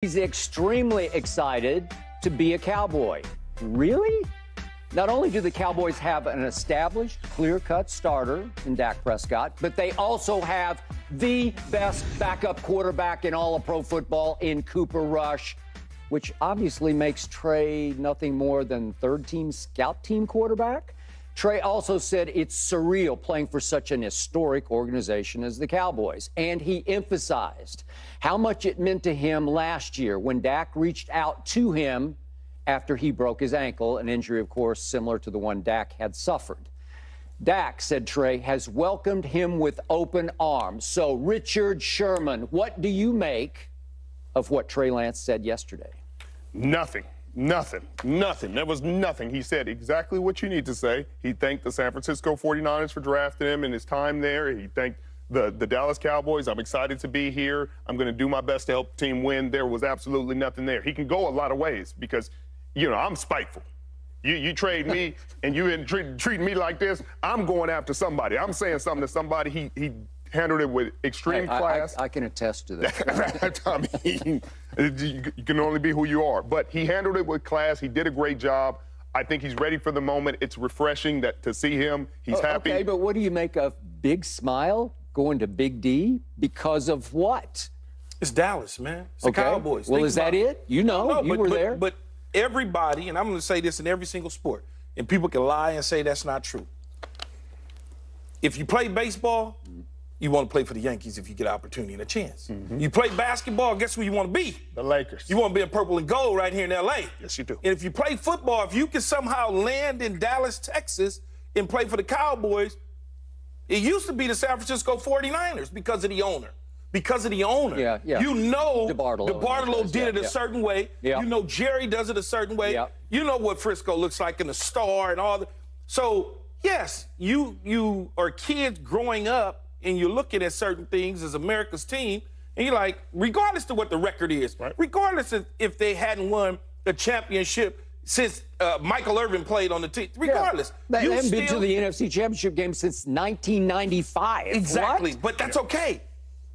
He's extremely excited to be a Cowboy. Really? Not only do the Cowboys have an established, clear-cut starter in Dak Prescott, but they also have the best backup quarterback in all of pro football in Cooper Rush, which obviously makes Trey nothing more than third-team scout team quarterback. Trey also said it's surreal playing for such an historic organization as the Cowboys. And he emphasized how much it meant to him last year when Dak reached out to him after he broke his ankle, an injury, of course, similar to the one Dak had suffered. Dak, said Trey, has welcomed him with open arms. So, Richard Sherman, what do you make of what Trey Lance said yesterday? Nothing. There was nothing. He said exactly what you need to say. He thanked the San Francisco 49ers for drafting him and his time there. He thanked the Dallas Cowboys. I'm excited to be here. I'm going to do my best to help the team win. There was absolutely nothing there. He can go a lot of ways because, you know, I'm spiteful. You trade me and you treat me like this, I'm going after somebody. I'm saying something to somebody. He handled it with extreme class. I can attest to that. I mean, you can only be who you are. But he handled it with class. He did a great job. I think he's ready for the moment. It's refreshing to see him. He's happy. Okay, but what do you make of big smile going to Big D because of what? It's Dallas, man. It's the Cowboys. Well, is that it? You know, you were there. But everybody, and I'm going to say this in every single sport, and people can lie and say that's not true. If you play baseball, you want to play for the Yankees if you get an opportunity and a chance. You play basketball, guess who you want to be? The Lakers. You want to be in purple and gold right here in L.A. Yes, you do. And if you play football, if you can somehow land in Dallas, Texas, and play for the Cowboys, it used to be the San Francisco 49ers because of the owner. Because of the owner. Yeah. You know DeBartolo did it a certain way. Yeah. You know Jerry does it a certain way. Yeah. You know what Frisco looks like in the star and all that. So, yes, you are kids growing up and you're looking at certain things as America's team, and you're like, regardless of what the record is, regardless of if they hadn't won a championship since Michael Irvin played on the team, regardless. They haven't been to the NFC Championship game since 1995. Exactly, What? but that's okay.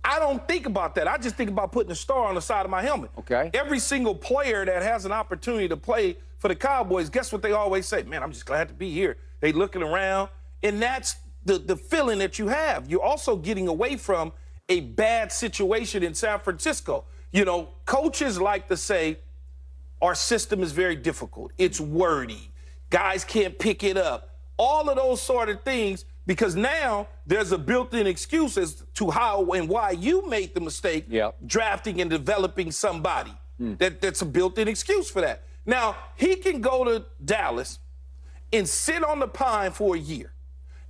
I don't think about that. I just think about putting a star on the side of my helmet. Okay. Every single player that has an opportunity to play for the Cowboys, guess what they always say? Man, I'm just glad to be here. They looking around, and that's the feeling that you have. You're also getting away from a bad situation in San Francisco. You know, coaches like to say, our system is very difficult. It's wordy. Guys can't pick it up. All of those sort of things, because now there's a built-in excuse as to how and why you made the mistake drafting and developing somebody. That's a built-in excuse for that. Now, he can go to Dallas and sit on the pine for a year.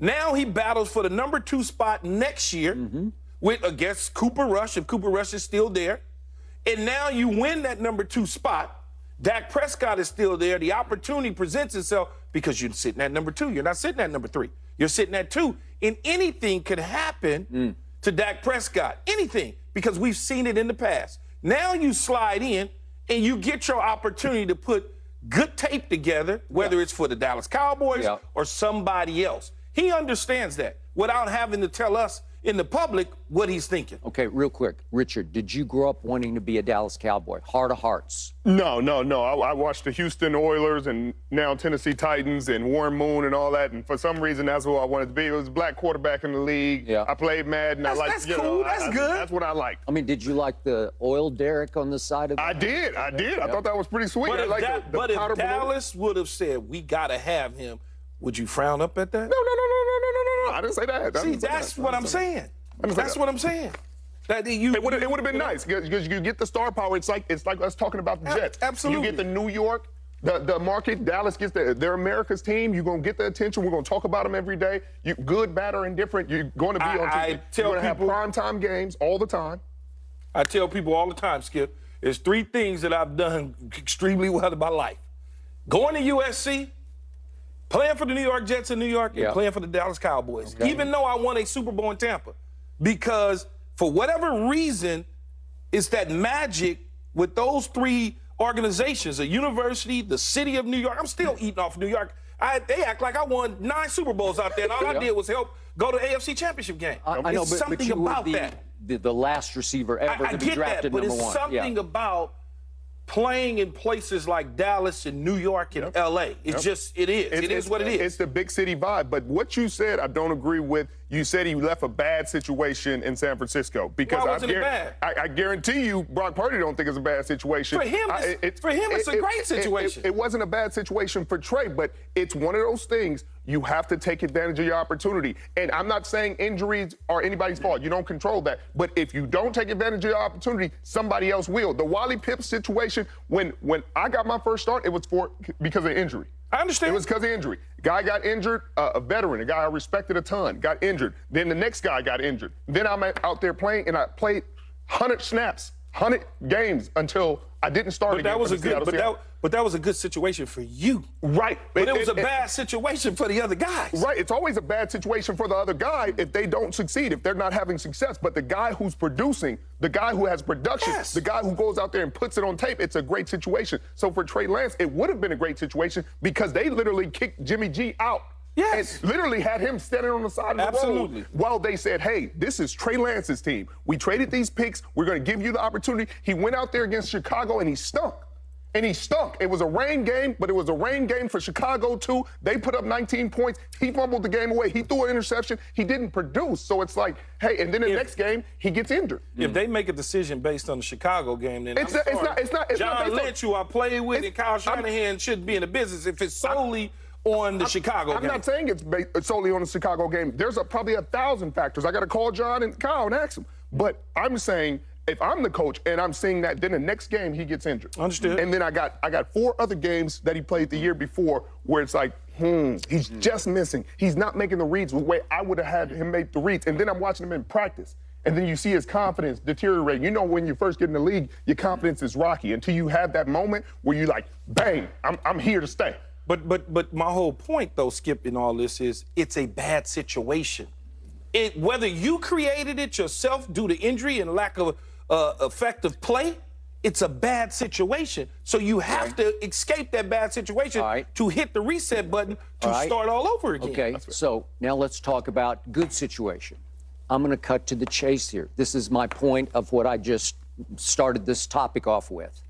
Now he battles for the number 2 spot next year against Cooper Rush, if Cooper Rush is still there. And now you win that number 2 spot. Dak Prescott is still there. The opportunity presents itself because you're sitting at number 2. You're not sitting at number 3. You're sitting at 2. And anything could happen to Dak Prescott. Anything, because we've seen it in the past. Now you slide in and you get your opportunity to put good tape together, whether it's for the Dallas Cowboys or somebody else. He understands that without having to tell us in the public what he's thinking. Okay, real quick. Richard, did you grow up wanting to be a Dallas Cowboy? Heart of hearts? No. I watched the Houston Oilers and now Tennessee Titans and Warren Moon and all that, and for some reason that's who I wanted to be. It was a black quarterback in the league. I played Madden. That's cool. That's good. That's what I liked. I mean, did you like the oil derrick on the side of the I did. I thought that was pretty sweet. But if powder Dallas would have said, we got to have him, would you frown up at that? No. I didn't say that. See, that's what I'm saying. That's what I'm saying. It would have been nice because you get the star power. It's like us talking about the Jets. Absolutely. You get the New York, the market. Dallas gets they're America's team. You're gonna get the attention. We're gonna talk about them every day. You good, bad, or indifferent. You're going to be on TV. You're going to have primetime games all the time. I tell people all the time, Skip, there's 3 things that I've done extremely well in my life: going to USC, playing for the New York Jets in New York, and playing for the Dallas Cowboys, even though I won a Super Bowl in Tampa. Because for whatever reason, it's that magic with those 3 organizations, a university, the city of New York. I'm still eating off New York. They act like I won 9 Super Bowls out there, and all I did was help go to the AFC Championship game. I know, it's something but you about were that. the last receiver ever to be drafted but number 1. It's something about playing in places like Dallas and New York and L.A. It's just, it is what it is. It's the big city vibe. But what you said, I don't agree with. You said he left a bad situation in San Francisco. Because Why wasn't it bad? I guarantee you, Brock Purdy don't think it's a bad situation. For him, it's a great situation. It wasn't a bad situation for Trey, but it's one of those things you have to take advantage of your opportunity. And I'm not saying injuries are anybody's fault. You don't control that. But if you don't take advantage of your opportunity, somebody else will. The Wally Pitts situation, when I got my first start, it was because of injury. I understand. It was because of injury. Guy got injured, a veteran, a guy I respected a ton, got injured. Then the next guy got injured. Then I'm out there playing, and I played 100 snaps, 100 games until I didn't start again. But that was a good situation for you. Right. But it was a bad situation for the other guys. Right. It's always a bad situation for the other guy if they don't succeed, if they're not having success. But the guy who's producing, the guy who has production, the guy who goes out there and puts it on tape, it's a great situation. So for Trey Lance, it would have been a great situation because they literally kicked Jimmy G out. Yes. And literally had him standing on the side of the road while they said, hey, this is Trey Lance's team. We traded these picks. We're going to give you the opportunity. He went out there against Chicago, and he stunk. And he stunk. It was a rain game, but it was a rain game for Chicago, too. They put up 19 points. He fumbled the game away. He threw an interception. He didn't produce. So it's like, hey, and then the next game, he gets injured. If they make a decision based on the Chicago game, then it's not John Lynch, who I played with, and Kyle Shanahan shouldn't be in the business if it's solely on the Chicago game. I'm not saying it's solely on the Chicago game. There's probably 1,000 factors. I got to call John and Kyle and ask them. But I'm saying, if I'm the coach and I'm seeing that, then the next game he gets injured. Understood. And then I got 4 other games that he played the year before where it's like, he's just missing. He's not making the reads the way I would have had him make the reads. And then I'm watching him in practice. And then you see his confidence deteriorate. You know, when you first get in the league, your confidence is rocky until you have that moment where you like, bang, I'm here to stay. But my whole point, though, Skip, in all this is it's a bad situation. Whether you created it yourself due to injury and lack of effective play, it's a bad situation. So you have to escape that bad situation to hit the reset button to start all over again. Okay, so now let's talk about good situation. I'm going to cut to the chase here. This is my point of what I just started this topic off with.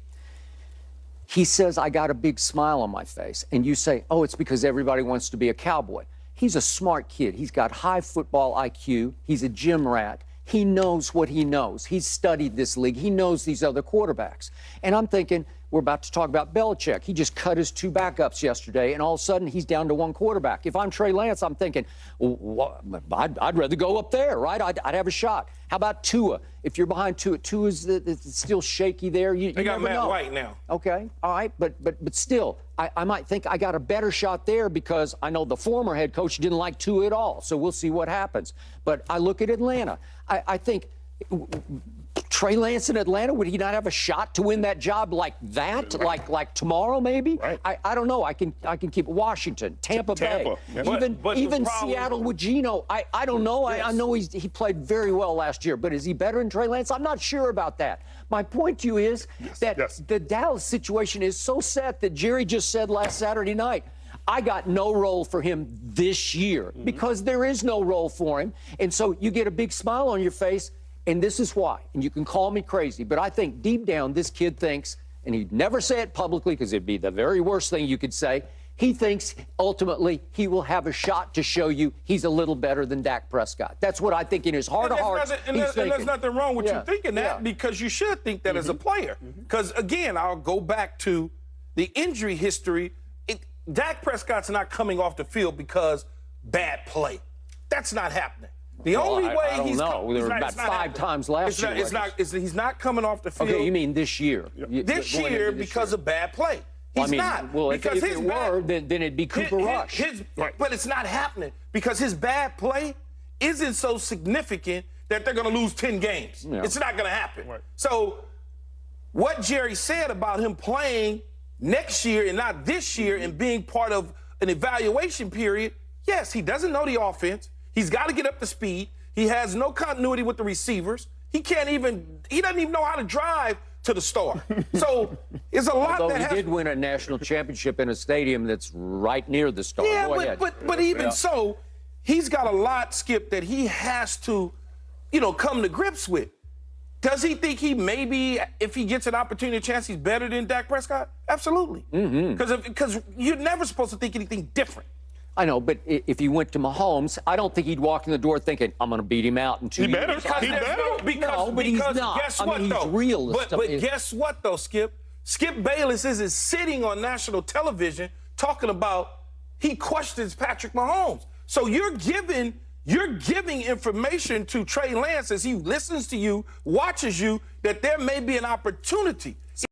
He says, I got a big smile on my face. And you say, oh, it's because everybody wants to be a Cowboy. He's a smart kid. He's got high football IQ. He's a gym rat. He knows what he knows. He's studied this league. He knows these other quarterbacks. And I'm thinking, we're about to talk about Belichick. He just cut his 2 backups yesterday, and all of a sudden he's down to 1 quarterback. If I'm Trey Lance, I'm thinking, well, I'd rather go up there, right? I'd have a shot. How about Tua? If you're behind Tua, Tua's still shaky there. You they got never Matt know. White now. Okay, all right, but still, I might think I got a better shot there because I know the former head coach didn't like Tua at all. So we'll see what happens. But I look at Atlanta. I think Trey Lance in Atlanta, would he not have a shot to win that job like that? Like tomorrow, maybe? Right. I don't know. I can keep Washington, Tampa Bay, Yep. even Seattle with Geno. I don't know. I know he played very well last year, but is he better than Trey Lance? I'm not sure about that. My point to you is that the Dallas situation is so set that Jerry just said last Saturday night, I got no role for him this year because there is no role for him. And so you get a big smile on your face. And this is why, and you can call me crazy, but I think deep down this kid thinks, and he'd never say it publicly because it'd be the very worst thing you could say, he thinks ultimately he will have a shot to show you he's a little better than Dak Prescott. That's what I think in his heart of hearts and there's nothing wrong with you thinking that because you should think that as a player. Because, again, I'll go back to the injury history. Dak Prescott's not coming off the field because bad play. That's not happening. The only way I don't know. There were about 5 times last year. He's not coming off the field. Okay, you mean this year? This year because of bad play. He's not. Well, if it were, then it'd be Cooper Rush. But it's not happening because his bad play isn't so significant that they're going to lose 10 games. Yeah. It's not going to happen. Right. So what Jerry said about him playing next year and not this year and being part of an evaluation period, yes, he doesn't know the offense. He's got to get up to speed. He has no continuity with the receivers. He doesn't even know how to drive to the star. So it's a lot Although he did win a national championship in a stadium that's right near the star. Yeah, but even so, he's got a lot, Skip, that he has to, come to grips with. Does he think he maybe, if he gets an opportunity, a chance, he's better than Dak Prescott? Absolutely. Because you're never supposed to think anything different. I know, but if he went to Mahomes, I don't think he'd walk in the door thinking, I'm going to beat him out in 2 He years. better. He better. But he's not. Guess I what, mean, though? he's realist. But guess what, though, Skip? Skip Bayless isn't sitting on national television talking about he questions Patrick Mahomes. So you're giving information to Trey Lance as he listens to you, watches you, that there may be an opportunity.